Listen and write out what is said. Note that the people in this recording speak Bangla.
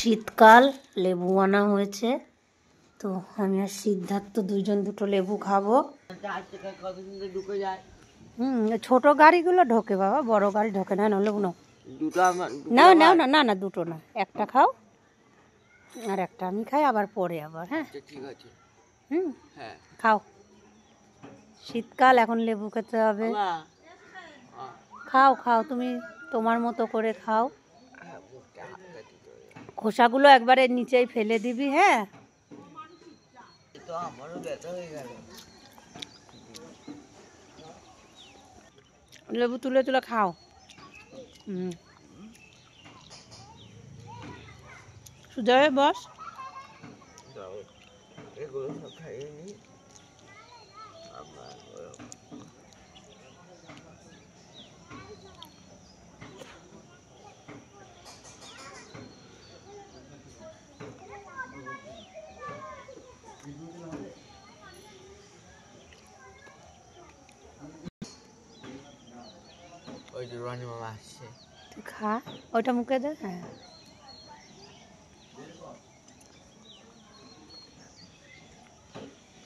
শীতকাল, লেবু আনা হয়েছে, তো আমি আর সিদ্ধার্থ দুজন দুটো লেবু খাবো। ছোট গাড়িগুলো ঢোকে বাবা, বড় গাড়ি ঢোকে না। লেবু নাও, না না না না না, দুটো না, একটা খাও আর একটা আমি খাই, আবার পরে আবার। হ্যাঁ ঠিক আছে, খাও। শীতকাল, এখন লেবু খেতে হবে। খাও খাও, তুমি তোমার মতো করে খাও। খোসাগুলো একবারে নিচেই ফেলে দিবি। হ্যাঁ, লেবু তুলে তুলে খাও। সুজা বস। ওই যে রানী মামা আসছে, তুই খা, ওইটা মুখে দে। হ্যাঁ।